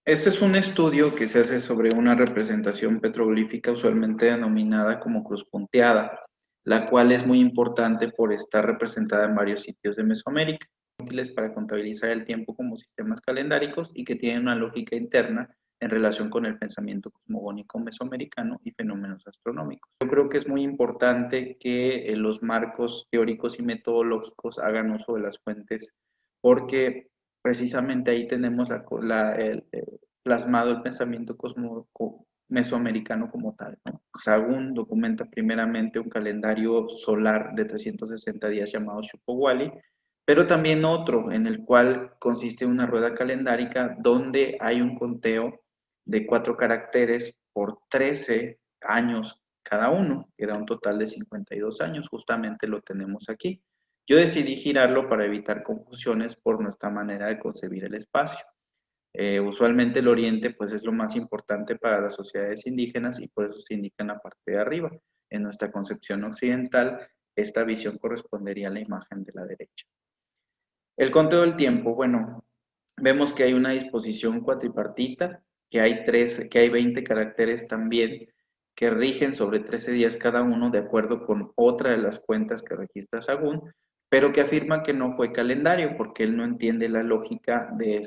Este es un estudio que se hace sobre una representación petroglífica usualmente denominada como cruz punteada, la cual es muy importante por estar representada en varios sitios de Mesoamérica, útiles para contabilizar el tiempo como sistemas calendáricos y que tienen una lógica interna en relación con el pensamiento cosmogónico mesoamericano y fenómenos astronómicos. Yo creo que es muy importante que los marcos teóricos y metodológicos hagan uso de las fuentes porque precisamente ahí tenemos plasmado el pensamiento mesoamericano como tal, ¿no? Sahagún documenta primeramente un calendario solar de 360 días llamado Shupowali, pero también otro en el cual consiste una rueda calendárica donde hay un conteo de 4 caracteres por 13 años cada uno, que da un total de 52 años, justamente lo tenemos aquí. Yo decidí girarlo para evitar confusiones por nuestra manera de concebir el espacio. Usualmente el oriente pues es lo más importante para las sociedades indígenas y por eso se indica en la parte de arriba. En nuestra concepción occidental, esta visión correspondería a la imagen de la derecha. El conteo del tiempo, bueno, vemos que hay una disposición cuatripartita, que hay 20 caracteres también que rigen sobre 13 días cada uno de acuerdo con otra de las cuentas que registra Sagún, pero que afirma que no fue calendario porque él no entiende la lógica de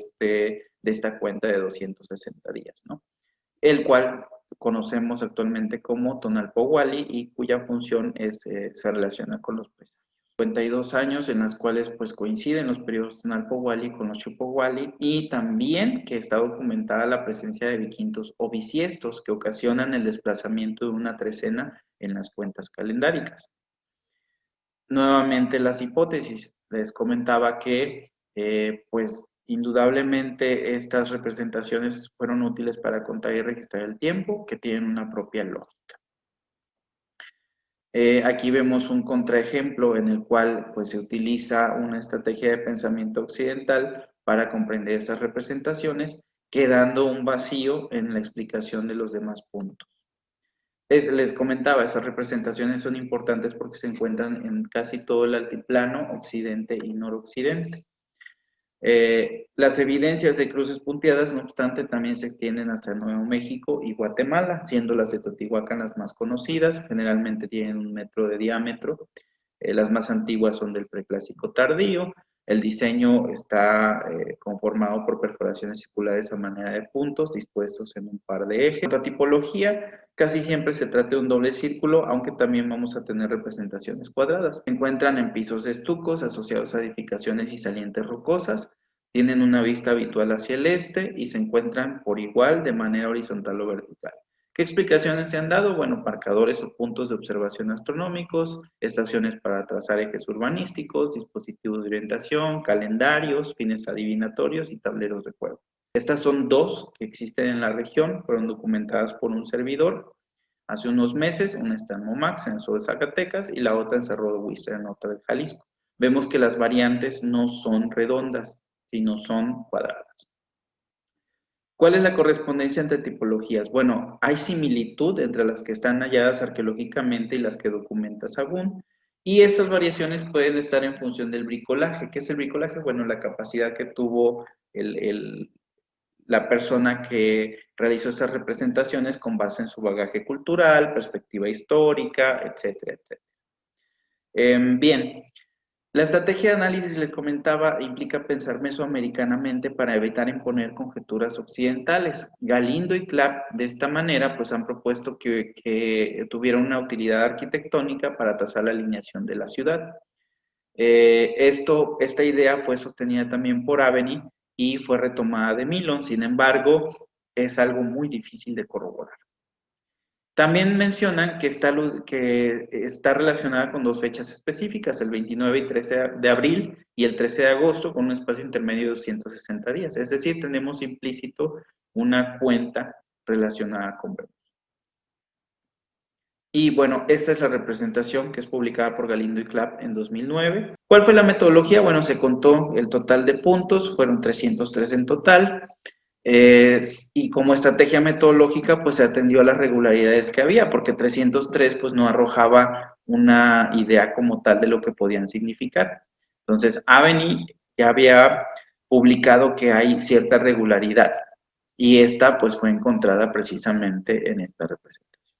esta cuenta de 260 días, ¿no? El cual conocemos actualmente como Tonalpowali y cuya función se relaciona con los presagos. 52 años en las cuales pues coinciden los periodos Tonalpowali con los Chupowali y también que está documentada la presencia de biquintos o bisiestos que ocasionan el desplazamiento de una trecena en las cuentas calendáricas. Nuevamente las hipótesis. Les comentaba que pues indudablemente estas representaciones fueron útiles para contar y registrar el tiempo, que tienen una propia lógica. Aquí vemos un contraejemplo en el cual pues, se utiliza una estrategia de pensamiento occidental para comprender estas representaciones, quedando un vacío en la explicación de los demás puntos. Les comentaba, esas representaciones son importantes porque se encuentran en casi todo el altiplano, occidente y noroccidente. Las evidencias de cruces punteadas, no obstante, también se extienden hasta Nuevo México y Guatemala, siendo las de Teotihuacán las más conocidas, generalmente tienen 1 metro de diámetro, las más antiguas son del preclásico tardío, el diseño está conformado por perforaciones circulares a manera de puntos dispuestos en un par de ejes. En cuanto a tipología, casi siempre se trata de un doble círculo, aunque también vamos a tener representaciones cuadradas. Se encuentran en pisos de estucos asociados a edificaciones y salientes rocosas, tienen una vista habitual hacia el este y se encuentran por igual de manera horizontal o vertical. ¿Qué explicaciones se han dado? Bueno, marcadores o puntos de observación astronómicos, estaciones para trazar ejes urbanísticos, dispositivos de orientación, calendarios, fines adivinatorios y tableros de juego. Estas son dos que existen en la región, fueron documentadas por un servidor hace unos meses, una está en Momax, en el sur de Zacatecas, y la otra en Cerro de Huizra, en norte de Jalisco. Vemos que las variantes no son redondas, sino son cuadradas. ¿Cuál es la correspondencia entre tipologías? Bueno, hay similitud entre las que están halladas arqueológicamente y las que documenta Sagún, y estas variaciones pueden estar en función del bricolaje. ¿Qué es el bricolaje? Bueno, la capacidad que tuvo la persona que realizó estas representaciones con base en su bagaje cultural, perspectiva histórica, etcétera, etcétera. Bien, la estrategia de análisis, les comentaba, implica pensar mesoamericanamente para evitar imponer conjeturas occidentales. Galindo y Clapp, de esta manera, pues han propuesto que tuviera una utilidad arquitectónica para trazar la alineación de la ciudad. Esta idea fue sostenida también por Aveni y fue retomada de Milon, sin embargo, es algo muy difícil de corroborar. También mencionan que está relacionada con dos fechas específicas, el 29 y 13 de abril y el 13 de agosto, con un espacio intermedio de 260 días. Es decir, tenemos implícito una cuenta relacionada con Venus. Y bueno, esta es la representación que es publicada por Galindo y Clapp en 2009. ¿Cuál fue la metodología? Bueno, se contó el total de puntos, fueron 303 en total. Y como estrategia metodológica, pues se atendió a las regularidades que había, porque 303 pues no arrojaba una idea como tal de lo que podían significar. Entonces, Aveni ya había publicado que hay cierta regularidad. y esta pues fue encontrada precisamente en esta representación.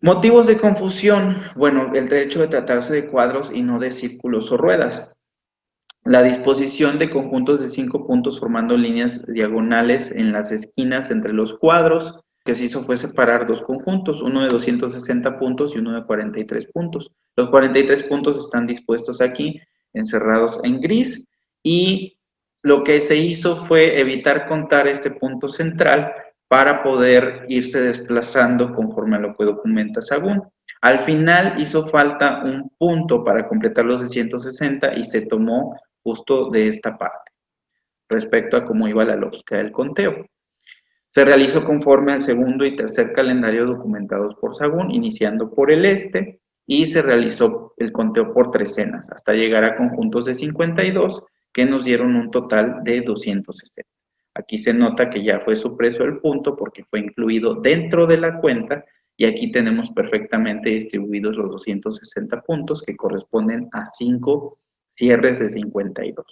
Motivos de confusión. Bueno, el hecho de tratarse de cuadros y no de círculos o ruedas. La disposición de conjuntos de 5 puntos formando líneas diagonales en las esquinas entre los cuadros. Lo que se hizo fue separar dos conjuntos, uno de 260 puntos y uno de 43 puntos. Los 43 puntos están dispuestos aquí, encerrados en gris, y lo que se hizo fue evitar contar este punto central para poder irse desplazando conforme a lo que documenta Sagún. Al final hizo falta un punto para completar los de 160 y se tomó justo de esta parte, respecto a cómo iba la lógica del conteo. Se realizó conforme al segundo y tercer calendario documentados por Sagún, iniciando por el este, y se realizó el conteo por trecenas, hasta llegar a conjuntos de 52, que nos dieron un total de 260. Aquí se nota que ya fue supreso el punto porque fue incluido dentro de la cuenta, y aquí tenemos perfectamente distribuidos los 260 puntos que corresponden a 5 cierres de 52.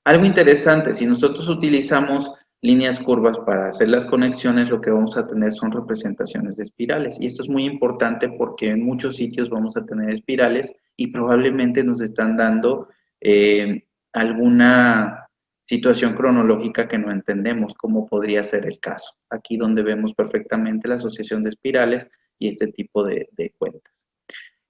Algo interesante, si nosotros utilizamos líneas curvas para hacer las conexiones, lo que vamos a tener son representaciones de espirales. Y esto es muy importante porque en muchos sitios vamos a tener espirales y probablemente nos están dando alguna situación cronológica que no entendemos, como podría ser el caso. Aquí donde vemos perfectamente la asociación de espirales y este tipo de cuentas.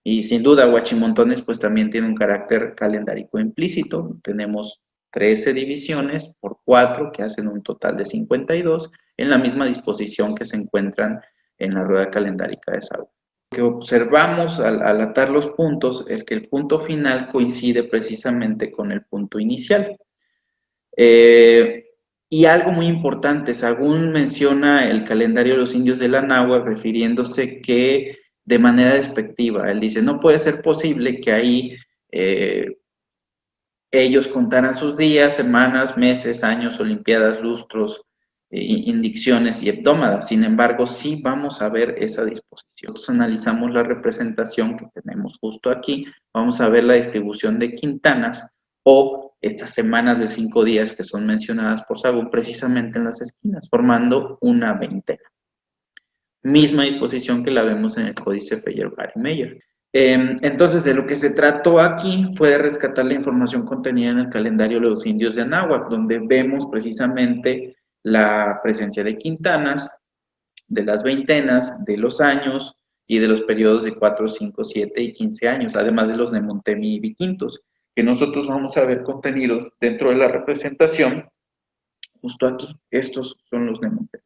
Y sin duda, Huachimontones pues también tiene un carácter calendárico implícito. Tenemos 13 divisiones por 4 que hacen un total de 52 en la misma disposición que se encuentran en la rueda calendárica de Sagún. Lo que observamos al atar los puntos es que el punto final coincide precisamente con el punto inicial. Y algo muy importante, Sagún menciona el calendario de los indios de la Náhuatl refiriéndose que de manera despectiva, él dice, no puede ser posible que ahí ellos contaran sus días, semanas, meses, años, olimpiadas, lustros, indicciones y hebdómadas. Sin embargo, sí vamos a ver esa disposición. Nosotros analizamos la representación que tenemos justo aquí, vamos a ver la distribución de quintanas o estas semanas de 5 días que son mencionadas por Sagún precisamente en las esquinas, formando una veintena. Misma disposición que la vemos en el códice Feyerabad-Meyer. Entonces, de lo que se trató aquí fue de rescatar la información contenida en el calendario de los indios de Anáhuac, donde vemos precisamente la presencia de quintanas, de las veintenas, de los años y de los periodos de 4, 5, 7 y 15 años, además de los Nemontemi y Viquintos, que nosotros vamos a ver contenidos dentro de la representación, justo aquí. Estos son los Nemontemi.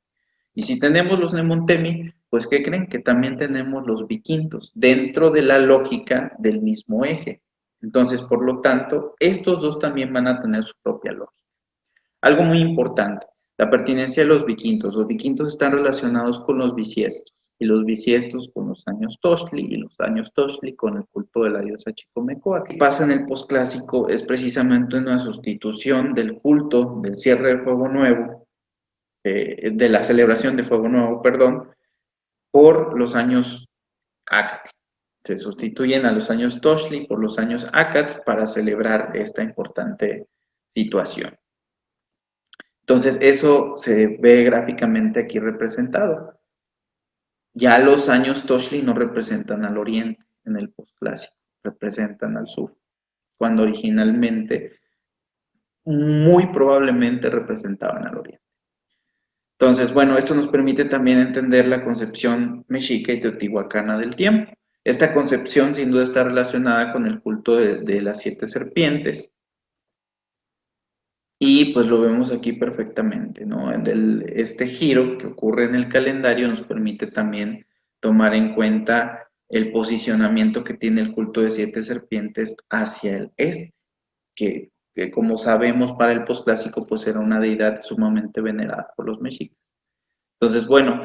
Y si tenemos los Nemontemi, pues ¿qué creen? Que también tenemos los Viquintos dentro de la lógica del mismo eje. Entonces, por lo tanto, estos dos también van a tener su propia lógica. Algo muy importante, la pertinencia de los Viquintos. Los Viquintos están relacionados con los bisiestos, y los bisiestos con los años Toxtli, y los años Toxtli con el culto de la diosa Chicomecoatl. Lo que pasa en el posclásico es precisamente una sustitución del culto del cierre de Fuego Nuevo, de la celebración de Fuego Nuevo, perdón, por los años Acatl. Se sustituyen a los años Toxtli por los años Acatl para celebrar esta importante situación. Entonces, eso se ve gráficamente aquí representado. Ya los años Toxtli no representan al oriente en el posclásico, representan al sur, cuando originalmente, muy probablemente representaban al oriente. Entonces, bueno, esto nos permite también entender la concepción mexica y teotihuacana del tiempo. Esta concepción sin duda está relacionada con el culto de las 7 serpientes, y pues lo vemos aquí perfectamente, ¿no? Este giro que ocurre en el calendario nos permite también tomar en cuenta el posicionamiento que tiene el culto de 7 serpientes hacia el este, que como sabemos para el posclásico pues era una deidad sumamente venerada por los mexicas. Entonces, bueno,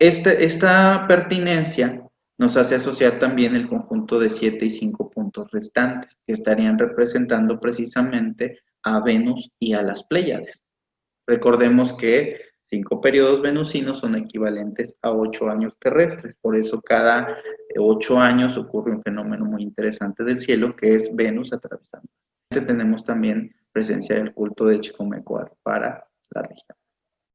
esta pertinencia nos hace asociar también el conjunto de 7 y 5 puntos restantes, que estarían representando precisamente a Venus y a las Pléyades. Recordemos que 5 periodos venusinos son equivalentes a 8 años terrestres, por eso cada 8 años ocurre un fenómeno muy interesante del cielo, que es Venus atravesando. Tenemos también presencia del culto de Chicomecoatl para